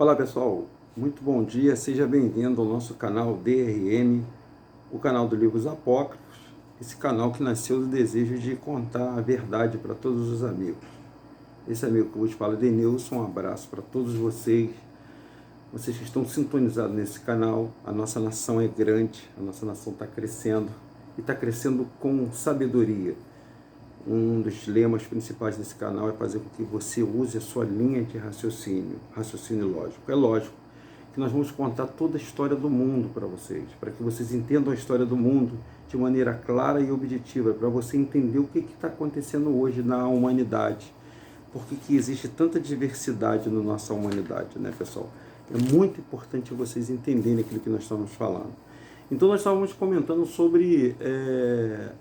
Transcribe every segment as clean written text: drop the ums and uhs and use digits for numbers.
Olá pessoal, muito bom dia, seja bem-vindo ao nosso canal DRM, o canal do Livros Apócrifos, esse canal que nasceu do desejo de contar a verdade para todos os amigos. Esse amigo que eu vos falo é Denilson, um abraço para todos vocês que estão sintonizados nesse canal. A nossa nação é grande, a nossa nação está crescendo e está crescendo com sabedoria. Um dos lemas principais desse canal é fazer com que você use a sua linha de raciocínio lógico. É lógico que nós vamos contar toda a história do mundo para vocês, para que vocês entendam a história do mundo de maneira clara e objetiva, para você entender o que está acontecendo hoje na humanidade, por que existe tanta diversidade na nossa humanidade, né, pessoal? É muito importante vocês entenderem aquilo que nós estamos falando. Então nós estávamos comentando sobre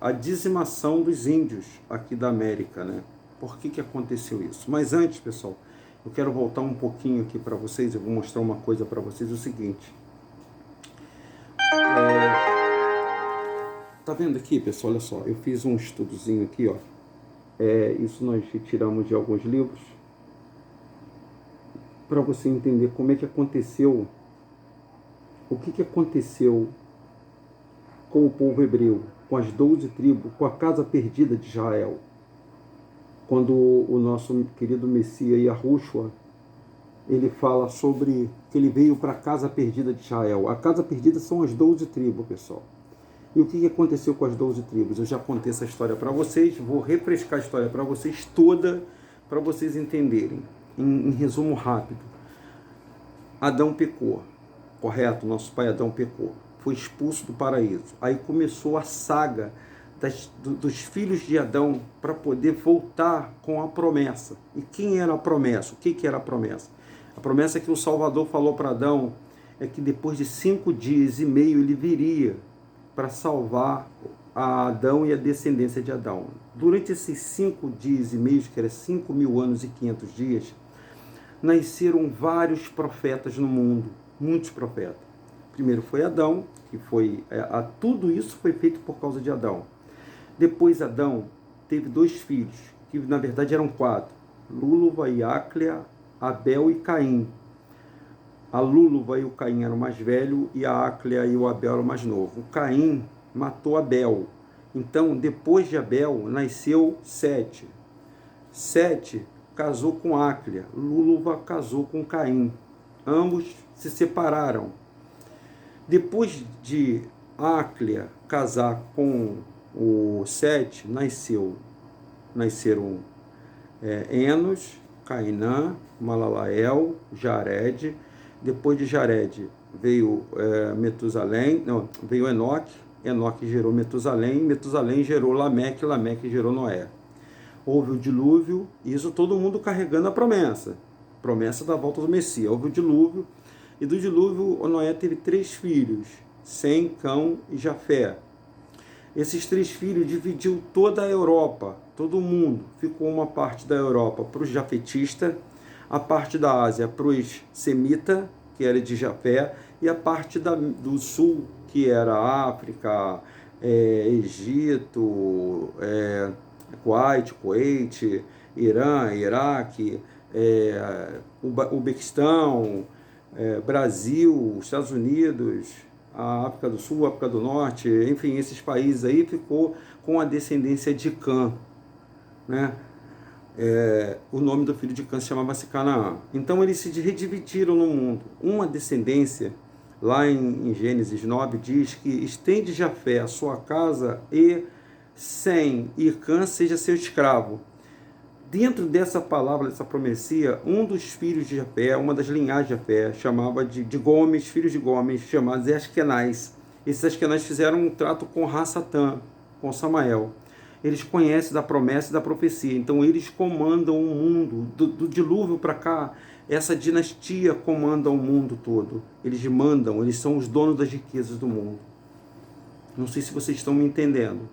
a dizimação dos índios aqui da América, né? Por que aconteceu isso? Mas antes, pessoal, eu quero voltar um pouquinho aqui para vocês, eu vou mostrar uma coisa para vocês, o seguinte. Tá vendo aqui, pessoal? Olha só, eu fiz um estudozinho aqui, ó. Isso nós retiramos de alguns livros, para você entender como é que aconteceu, o que aconteceu com o povo hebreu, com as 12 tribos, com a casa perdida de Israel. Quando o nosso querido Messias Yahushua, ele fala sobre que ele veio para a casa perdida de Israel. A casa perdida são as 12 tribos, pessoal. E o que aconteceu com as 12 tribos? Eu já contei essa história para vocês, vou refrescar a história para vocês toda, para vocês entenderem. Em resumo rápido. Adão pecou, correto? Nosso pai Adão pecou. Foi expulso do paraíso. Aí começou a saga dos filhos de Adão para poder voltar com a promessa. E quem era a promessa? O que era a promessa? A promessa que o Salvador falou para Adão é que depois de 5 dias e meio ele viria para salvar a Adão e a descendência de Adão. Durante esses 5 dias e meio, que era 5.000 anos e 500 dias, nasceram vários profetas no mundo, muitos profetas. Primeiro foi Adão, que foi tudo isso foi feito por causa de Adão. Depois Adão teve 2 filhos, que na verdade eram 4, Lúluva e Áclea, Abel e Caim. A Lúluva e o Caim eram o mais velho e a Áclea e o Abel eram o mais novo. O Caim matou Abel. Então, depois de Abel, nasceu Sete. Sete casou com Áclea. Lúluva casou com Caim. Ambos se separaram. Depois de Áclea casar com o Sete, nasceram Enos, Cainã, Malalael, Jared. Depois de Jared veio Metusalém, veio Enoque. Enoque gerou Metusalém, Metusalém gerou Lameque, Lameque gerou Noé. Houve o dilúvio, isso todo mundo carregando a promessa da volta do Messias. Houve o dilúvio, e do dilúvio Noé teve 3 filhos, Sem, Cão e Jafé. Esses 3 filhos dividiu toda a Europa, todo mundo. Ficou uma parte da Europa para os jafetistas, a parte da Ásia para os semitas, que era de Jafé, e a parte do sul, que era África, Egito, Kuwait, Irã, Iraque, Uzbequistão, Brasil, Estados Unidos, a África do Sul, a África do Norte, enfim, esses países aí ficou com a descendência de Cã, né? O nome do filho de Cã se chamava-se Canaã. Então eles se redividiram no mundo. Uma descendência, lá em Gênesis 9, diz que estende Jafé a sua casa e Sem e Cã seja seu escravo. Dentro dessa palavra, dessa promessia, um dos filhos de Jafé, uma das linhagens de Jafé, chamava de Gomes, filhos de Gomes, chamados Askenaz. Esses Askenaz fizeram um trato com Rassatã, com Samael. Eles conhecem da promessa e da profecia, então eles comandam o mundo. Do dilúvio para cá, essa dinastia comanda o mundo todo. Eles mandam, eles são os donos das riquezas do mundo. Não sei se vocês estão me entendendo.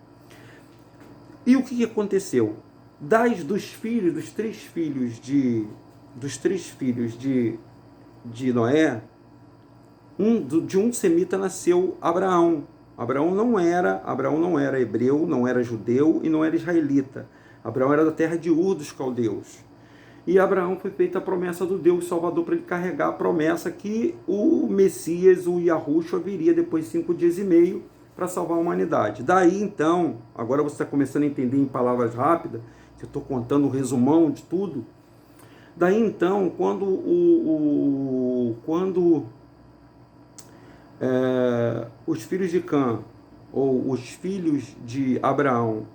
E o que aconteceu? Dos 3 filhos de Noé, de um semita nasceu Abraão. Abraão não era hebreu, não era judeu e não era israelita. Abraão era da terra de Ur dos caldeus. E Abraão foi feita a promessa do Deus Salvador para ele carregar a promessa que o Messias, o Yahushua, viria depois de 5 dias e meio para salvar a humanidade. Daí então, agora você está começando a entender em palavras rápidas, que eu estou contando o resumão de tudo. Daí então, quando os filhos de Cã, ou os filhos de Abraão,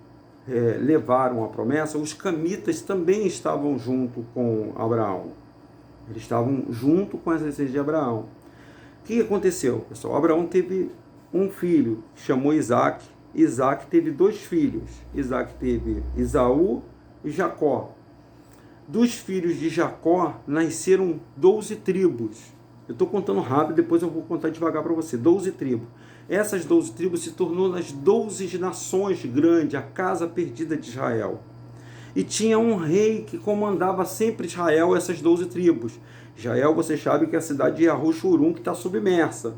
levaram a promessa, os camitas também estavam junto com Abraão. Eles estavam junto com as descendências de Abraão. O que aconteceu, pessoal? Abraão teve um filho, que chamou Isaac. Isaac teve 2 filhos. Isaac teve Esaú e Jacó. Dos filhos de Jacó nasceram 12 tribos. Eu estou contando rápido, depois eu vou contar devagar para você. 12 tribos. Essas 12 tribos se tornou nas 12 nações grandes, a casa perdida de Israel. E tinha um rei que comandava sempre Israel, essas 12 tribos. Israel, você sabe que é a cidade de Yahushua, que está submersa.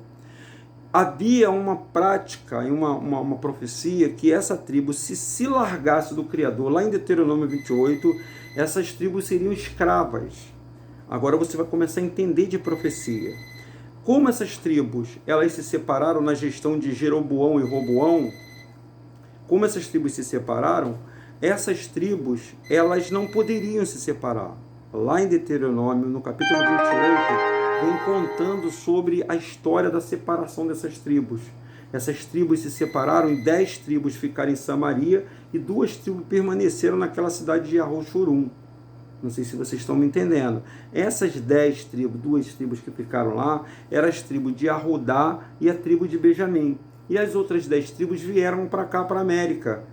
Havia uma prática e uma profecia que essa tribo, se largasse do Criador, lá em Deuteronômio 28, essas tribos seriam escravas. Agora você vai começar a entender de profecia. Como essas tribos, elas se separaram na gestão de Jeroboão e Roboão, como essas tribos se separaram, essas tribos, elas não poderiam se separar. Lá em Deuteronômio, no capítulo 28, vem contando sobre a história da separação dessas tribos. Essas tribos se separaram e 10 tribos ficaram em Samaria e 2 tribos permaneceram naquela cidade de Yahushua. Não sei se vocês estão me entendendo. Essas 10 tribos, 2 tribos que ficaram lá, eram as tribos de Arrodá e a tribo de Benjamim. E as outras 10 tribos vieram para cá, para a América.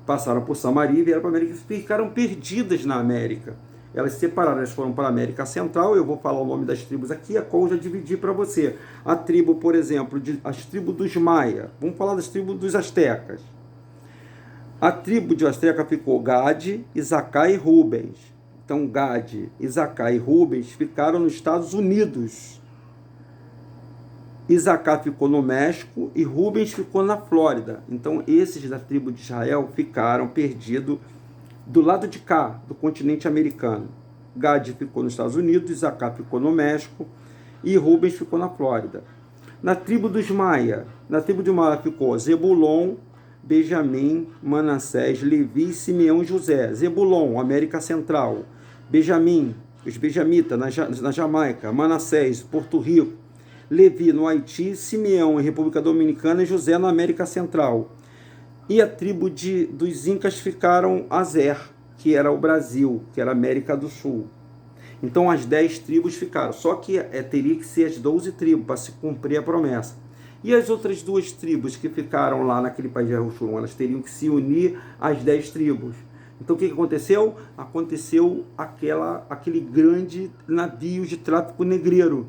Passaram por Samaria, vieram para a América e ficaram perdidas na América. Elas se separaram, elas foram para a América Central. Eu vou falar o nome das tribos aqui, a qual eu já dividi para você. A tribo, por exemplo, as tribos dos Maia. Vamos falar das tribos dos Astecas. A tribo de Asteca ficou Gade, Isacar e Rubens. Então, Gade, Isacar e Rubens ficaram nos Estados Unidos. Isacar ficou no México e Rubens ficou na Flórida. Então, esses da tribo de Israel ficaram perdidos do lado de cá, do continente americano. Gade ficou nos Estados Unidos, Isacar ficou no México e Rubens ficou na Flórida. Na tribo dos Maia, ficou Zebulon, Benjamim, Manassés, Levi, Simeão e José. Zebulon, América Central. Benjamim, os benjamitas na Jamaica. Manassés, Porto Rico. Levi, no Haiti. Simeão, em República Dominicana. E José, na América Central. E a tribo dos Incas ficaram Azer, que era o Brasil, que era a América do Sul. Então as 10 tribos ficaram. Só que teria que ser as 12 tribos para se cumprir a promessa. E as outras 2 tribos que ficaram lá naquele país de Yahushua, elas teriam que se unir às 10 tribos. Então o que aconteceu? Aconteceu aquele grande navio de tráfico negreiro,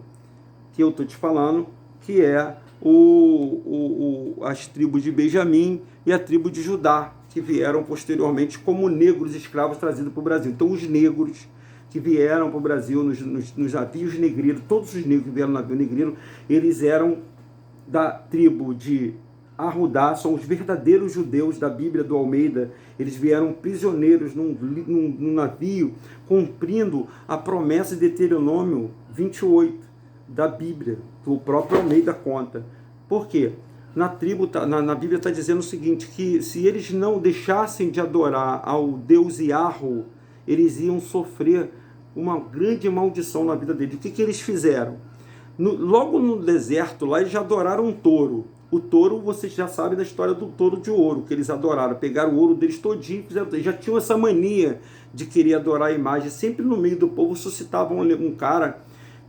que eu estou te falando, que é as tribos de Benjamim e a tribo de Judá, que vieram posteriormente como negros escravos trazidos para o Brasil. Então os negros que vieram para o Brasil nos navios negreiros, todos os negros que vieram no navio negreiro, eles eram da tribo de Arrudá, são os verdadeiros judeus da Bíblia do Almeida. Eles vieram prisioneiros num navio, cumprindo a promessa de Deuteronômio 28 da Bíblia, que o próprio Almeida conta. Por quê? Na Bíblia está dizendo o seguinte, que se eles não deixassem de adorar ao Deus Yahweh, eles iam sofrer uma grande maldição na vida deles. O que eles fizeram? Logo no deserto, lá eles já adoraram um touro. O touro, vocês já sabem da história do touro de ouro, que eles adoraram. Pegaram o ouro deles todinho, já tinham essa mania de querer adorar a imagem. Sempre no meio do povo suscitavam um cara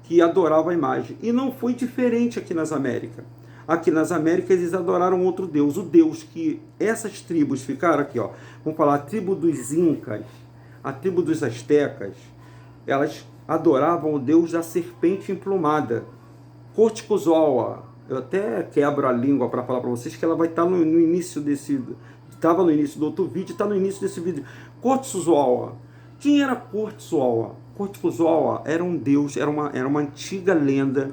que adorava a imagem. E não foi diferente aqui nas Américas. Aqui nas Américas eles adoraram outro Deus. O Deus que essas tribos ficaram aqui, ó. Vamos falar, a tribo dos Incas, a tribo dos Astecas, elas adoravam o Deus da serpente emplumada. Quetzalcoatl, eu até quebro a língua para falar para vocês que ela vai estar no início desse... Estava no início do outro vídeo, está no início desse vídeo. Quetzalcoatl. Quem era Quetzalcoatl? Quetzalcoatl era um deus, era uma antiga lenda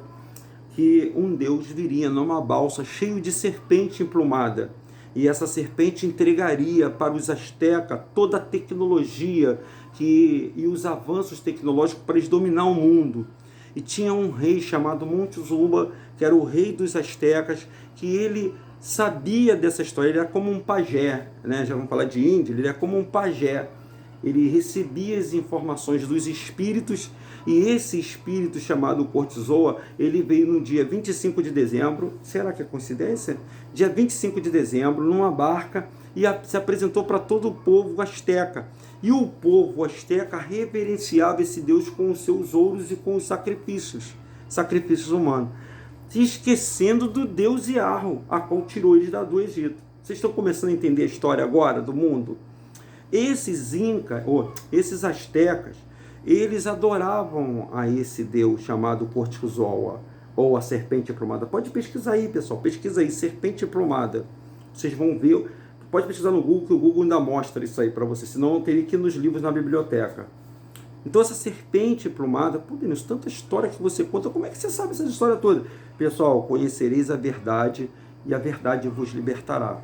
que um deus viria numa balsa cheio de serpente emplumada. E essa serpente entregaria para os astecas toda a tecnologia e os avanços tecnológicos para eles dominar o mundo. E tinha um rei chamado Montezuma, que era o rei dos astecas, que ele sabia dessa história. Ele era como um pajé, né? Já vamos falar de índio, ele era como um pajé. Ele recebia as informações dos espíritos, e esse espírito chamado Cortizoa, ele veio no dia 25 de dezembro, será que é coincidência? Dia 25 de dezembro, numa barca, e se apresentou para todo o povo asteca. E o povo asteca reverenciava esse Deus com os seus ouros e com os sacrifícios humanos, se esquecendo do Deus Iarro, a qual tirou eles do Egito. Vocês estão começando a entender a história agora do mundo? Esses incas, ou esses astecas, eles adoravam a esse Deus chamado Cortizoa, ou a serpente emplumada. Pode pesquisar aí, pessoal, pesquisa aí, serpente emplumada. Vocês vão ver, pode pesquisar no Google, que o Google ainda mostra isso aí para você, senão eu teria que ir nos livros na biblioteca. Então essa serpente emplumada, pô, Deus, tanta história que você conta, como é que você sabe essa história toda? Pessoal, conhecereis a verdade, e a verdade vos libertará.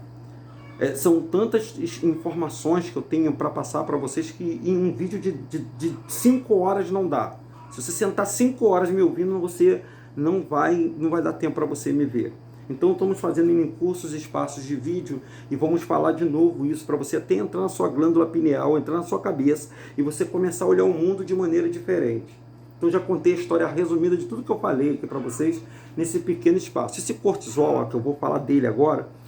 São tantas informações que eu tenho para passar para vocês que em um vídeo de 5 horas não dá. Se você sentar 5 horas me ouvindo, você não vai dar tempo para você me ver. Então estamos fazendo em cursos, espaços de vídeo, e vamos falar de novo isso para você até entrar na sua glândula pineal, entrar na sua cabeça e você começar a olhar o mundo de maneira diferente. Então já contei a história resumida de tudo que eu falei aqui para vocês nesse pequeno espaço. Esse cortisol, que eu vou falar dele agora.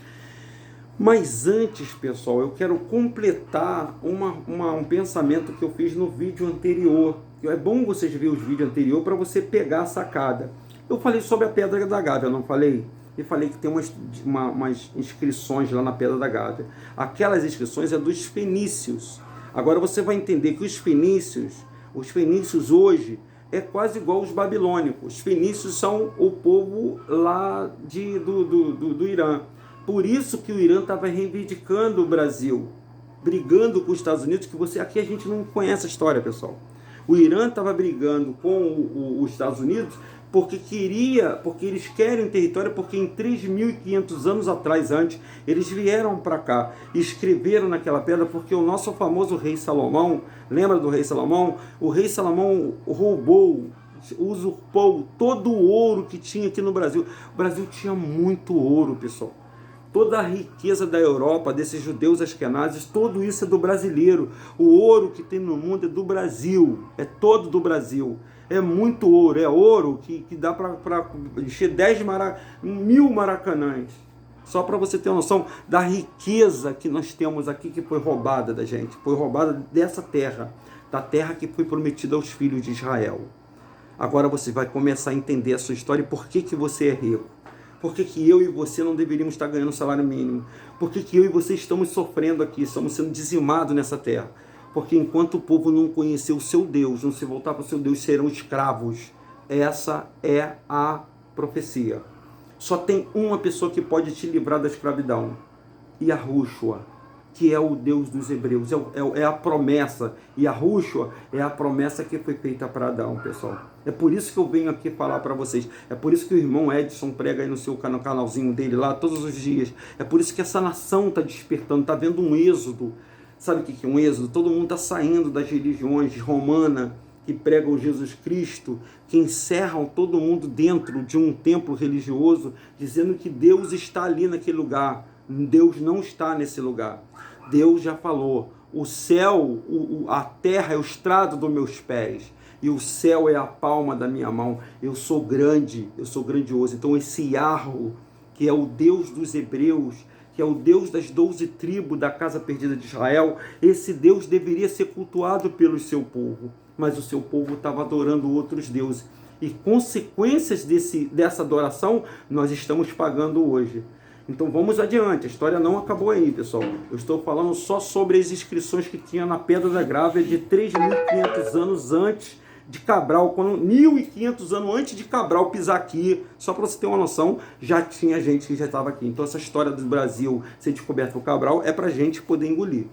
Mas antes, pessoal, eu quero completar um pensamento que eu fiz no vídeo anterior. É bom vocês verem os vídeos anteriores para você pegar a sacada. Eu falei sobre a Pedra da Gávea, não falei? E falei que tem umas inscrições lá na Pedra da Gávea. Aquelas inscrições é dos fenícios. Agora você vai entender que os fenícios hoje é quase igual aos babilônicos. Os fenícios são o povo lá do Irã. Por isso que o Irã estava reivindicando o Brasil, brigando com os Estados Unidos, que aqui a gente não conhece a história, pessoal. O Irã estava brigando com os Estados Unidos porque eles querem território, porque em 3.500 anos atrás, antes, eles vieram para cá e escreveram naquela pedra, porque o nosso famoso rei Salomão, lembra do rei Salomão? O rei Salomão usurpou todo o ouro que tinha aqui no Brasil. O Brasil tinha muito ouro, pessoal. Toda a riqueza da Europa, desses judeus askenazes, tudo isso é do brasileiro. O ouro que tem no mundo é do Brasil, é todo do Brasil. É muito ouro, é ouro que dá para encher 10.000 maracanãs. Só para você ter uma noção da riqueza que nós temos aqui, que foi roubada da gente. Foi roubada dessa terra, da terra que foi prometida aos filhos de Israel. Agora você vai começar a entender a sua história e por que você é rico. Por que eu e você não deveríamos estar ganhando salário mínimo? Por que eu e você estamos sofrendo aqui, estamos sendo dizimados nessa terra? Porque enquanto o povo não conhecer o seu Deus, não se voltar para o seu Deus, serão escravos. Essa é a profecia. Só tem uma pessoa que pode te livrar da escravidão. Yahushua, que é o Deus dos hebreus, é a promessa. E Yahushua é a promessa que foi feita para Adão, pessoal. É por isso que eu venho aqui falar para vocês. É por isso que o irmão Edson prega aí no seu canalzinho dele lá todos os dias. É por isso que essa nação está despertando, está vendo um êxodo. Sabe o que é um êxodo? Todo mundo está saindo das religiões romanas que pregam Jesus Cristo, que encerram todo mundo dentro de um templo religioso, dizendo que Deus está ali naquele lugar. Deus não está nesse lugar. Deus já falou, o céu, a terra é o estrado dos meus pés, e o céu é a palma da minha mão. Eu sou grande, eu sou grandioso. Então esse Yahweh, que é o Deus dos hebreus, que é o Deus das 12 tribos da casa perdida de Israel, esse Deus deveria ser cultuado pelo seu povo, mas o seu povo estava adorando outros deuses, e consequências dessa adoração nós estamos pagando hoje. Então vamos adiante, a história não acabou aí, pessoal. Eu estou falando só sobre as inscrições que tinha na Pedra da Gávea de 3.500 anos antes de Cabral, 1.500 anos antes de Cabral pisar aqui, só para você ter uma noção, já tinha gente que já estava aqui. Então essa história do Brasil ser descoberto por Cabral é para a gente poder engolir.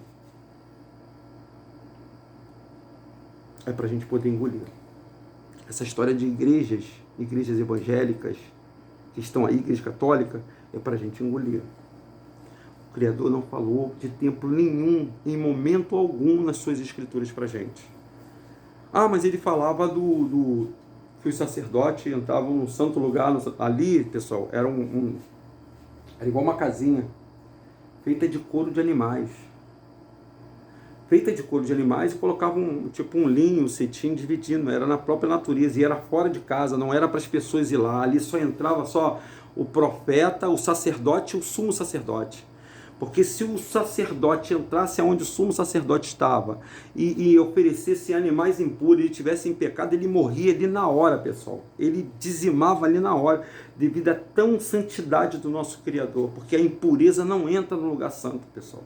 É para a gente poder engolir. Essa história de igrejas evangélicas, que estão aí, igreja católica, é para a gente engolir. O Criador não falou de templo nenhum, em momento algum, nas suas escrituras para a gente. Ah, mas ele falava que os sacerdotes entravam no santo lugar, ali, pessoal, era era igual uma casinha, feita de couro de animais. Feita de couro de animais, e colocavam tipo um linho, um cetim dividindo, era na própria natureza, e era fora de casa, não era para as pessoas ir lá, ali só entrava só o profeta, o sacerdote e o sumo sacerdote. Porque se o sacerdote entrasse aonde o sumo sacerdote estava e oferecesse animais impuros, ele tivesse em pecado, ele morria ali na hora, pessoal. Ele dizimava ali na hora, devido à tão santidade do nosso Criador, porque a impureza não entra no lugar santo, pessoal.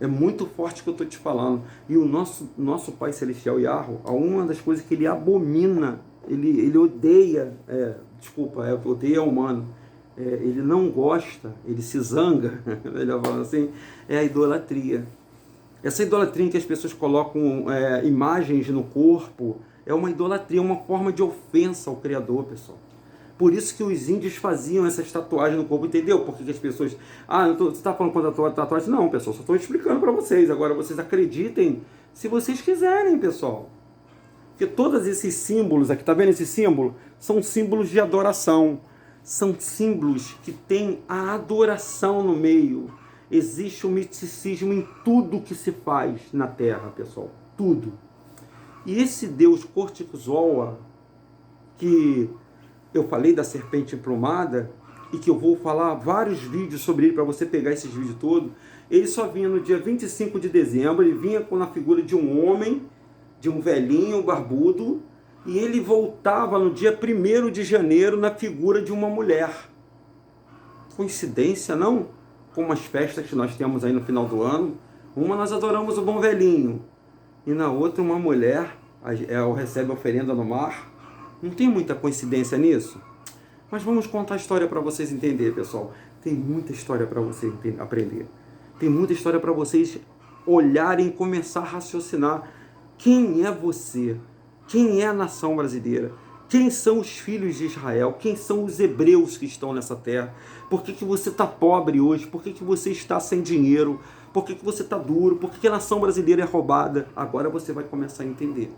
É muito forte o que eu estou te falando. E o nosso Pai Celestial, Yahweh, uma das coisas que ele abomina, ele odeia, odeia o humano, ele não gosta, ele se zanga, melhor falando assim, é a idolatria. Essa idolatria em que as pessoas colocam imagens no corpo, é uma idolatria, uma forma de ofensa ao Criador, pessoal. Por isso que os índios faziam essas tatuagens no corpo, entendeu? Porque que as pessoas... você está falando contra tatuagem? Não, pessoal, só estou explicando para vocês. Agora, vocês acreditem se vocês quiserem, pessoal. Porque todos esses símbolos aqui, tá vendo esse símbolo? São símbolos de adoração. São símbolos que têm a adoração no meio. Existe o misticismo em tudo que se faz na Terra, pessoal. Tudo. E esse Deus Corticozoa, que eu falei da serpente emplumada, e que eu vou falar vários vídeos sobre ele, para você pegar esses vídeos todos, ele só vinha no dia 25 de dezembro, ele vinha na figura de um homem, de um velhinho barbudo, e ele voltava no dia 1º de janeiro na figura de uma mulher. Coincidência, não? Como as festas que nós temos aí no final do ano, uma nós adoramos o bom velhinho, e na outra uma mulher recebe a oferenda no mar. Não tem muita coincidência nisso? Mas vamos contar a história para vocês entenderem, pessoal. Tem muita história para vocês aprender. Tem muita história para vocês olharem e começar a raciocinar. Quem é você? Quem é a nação brasileira? Quem são os filhos de Israel? Quem são os hebreus que estão nessa terra? Por que você está pobre hoje? Por que você está sem dinheiro? Por que você está duro? Por que a nação brasileira é roubada? Agora você vai começar a entender.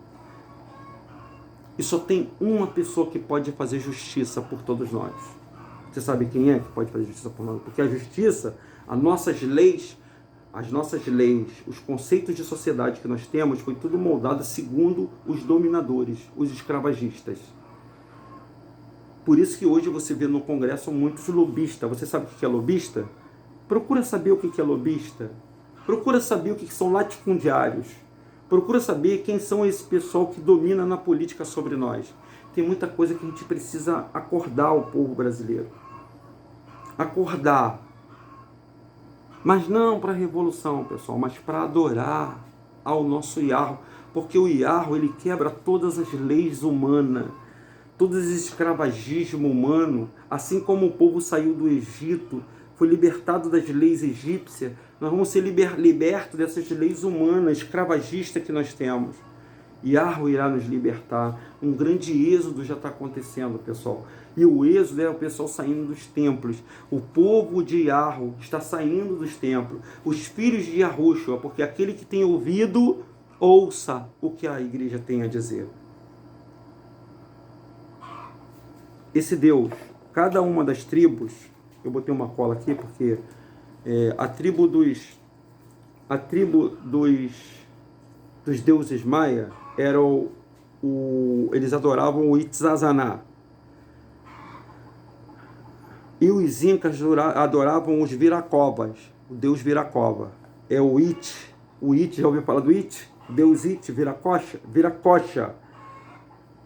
E só tem uma pessoa que pode fazer justiça por todos nós. Você sabe quem é que pode fazer justiça por nós? Porque a justiça, as nossas leis, os conceitos de sociedade que nós temos, foi tudo moldado segundo os dominadores, os escravagistas. Por isso que hoje você vê no Congresso muitos lobistas. Você sabe o que é lobista? Procura saber o que é lobista. Procura saber o que são latifundiários. Procura saber quem são esse pessoal que domina na política sobre nós. Tem muita coisa que a gente precisa acordar o povo brasileiro. Acordar. Mas não para a revolução, pessoal, mas para adorar ao nosso Yahweh. Porque o Yahweh, ele quebra todas as leis humanas, todo esse escravagismo humano. Assim como o povo saiu do Egito, foi libertado das leis egípcias, nós vamos ser libertos dessas leis humanas, escravagistas que nós temos. Yahweh irá nos libertar. Um grande êxodo já está acontecendo, pessoal. E o êxodo é o pessoal saindo dos templos. O povo de Yahweh está saindo dos templos. Os filhos de Yahushua, porque aquele que tem ouvido, ouça o que a igreja tem a dizer. Esse Deus, cada uma das tribos, eu botei uma cola aqui porque a tribo dos deuses maia eles adoravam o Itzazaná. E os incas adoravam os viracobas, o deus Viracova. É o It. O It, já ouviu falar do It? Deus It, Viracocha.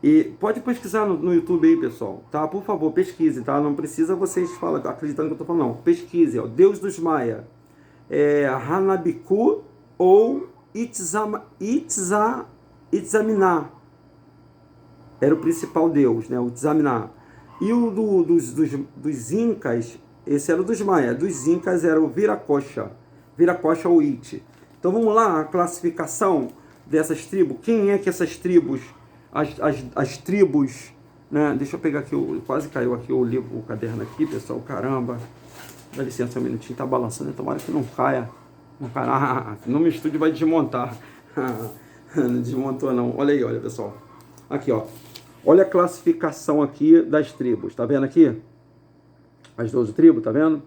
E pode pesquisar no YouTube aí, pessoal, tá? Por favor, pesquise, tá? Não precisa vocês acreditando que eu tô falando, não. Pesquise, ó. Deus dos Maia. Hanabiku ou Itzaminá. Era o principal deus, né? O Itzaminá. E o dos Incas, esse era o dos Maia. Dos Incas era o Viracocha. Viracocha ou It. Então vamos lá, a classificação dessas tribos. Quem é que essas tribos... As tribos, né? Deixa eu pegar aqui, quase caiu aqui o caderno aqui, pessoal, caramba. Dá licença um minutinho, tá balançando, tomara que não caia. Não caia. Ah, no meu estúdio vai desmontar. Não desmontou não. Olha aí, olha pessoal. Aqui, ó. Olha a classificação aqui das tribos. Tá vendo aqui? As 12 tribos, tá vendo?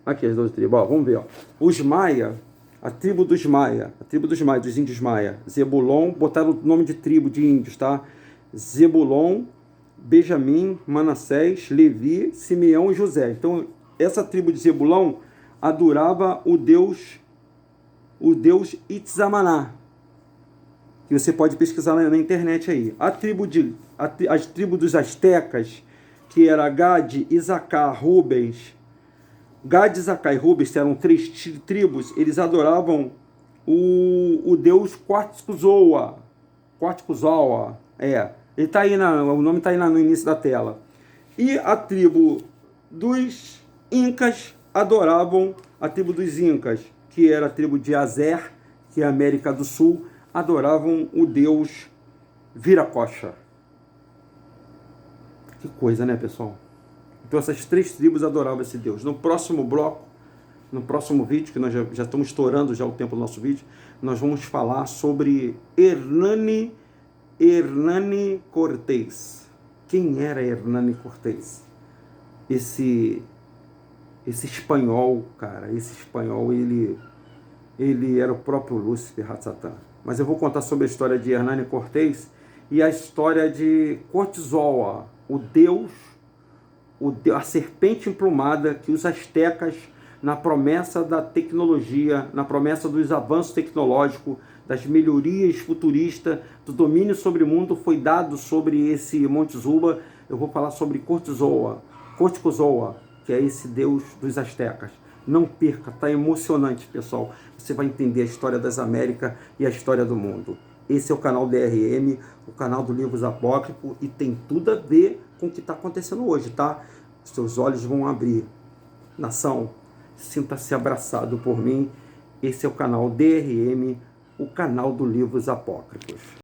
Aqui as 12 tribos. Ó, vamos ver, ó. Os Maia, a tribo dos Maia, dos índios Maia. Zebulon, botaram o nome de tribo de índios, tá? Zebulon, Benjamim, Manassés, Levi, Simeão e José. Então, essa tribo de Zebulon adorava o deus Itzamaná, que você pode pesquisar na internet aí. A tribo dos astecas, que era Gad, Isacar, Rubens. Gad, Isacar e Rubens eram 3 tribos, eles adoravam o deus Quetzalcoatl. Quetzalcoatl, ele tá aí o nome está aí no início da tela. E a tribo dos Incas adoravam, a tribo dos Incas, que era a tribo de Azer, que é a América do Sul, adoravam o deus Viracocha. Que coisa, né, pessoal? Então essas 3 tribos adoravam esse deus. No próximo bloco, no próximo vídeo, que nós já estamos estourando já o tempo do nosso vídeo, nós vamos falar sobre Hernani Cortés. Quem era Hernani Cortés? Esse espanhol, cara, esse espanhol, ele era o próprio Lúcifer Hatzatã. Mas eu vou contar sobre a história de Hernani Cortés e a história de Quetzalcoatl, a serpente emplumada que os astecas, na promessa da tecnologia, na promessa dos avanços tecnológicos, das melhorias futuristas, do domínio sobre o mundo, foi dado sobre esse Monte Zuba. Eu vou falar sobre Quetzalcoatl, que é esse deus dos astecas. Não perca, tá emocionante, pessoal. Você vai entender a história das Américas e a história do mundo. Esse é o canal DRM, o canal do Livros Apócrifos, e tem tudo a ver com o que está acontecendo hoje, tá? Seus olhos vão abrir. Nação, sinta-se abraçado por mim. Esse é o canal DRM, o canal do Livros Apócrifos.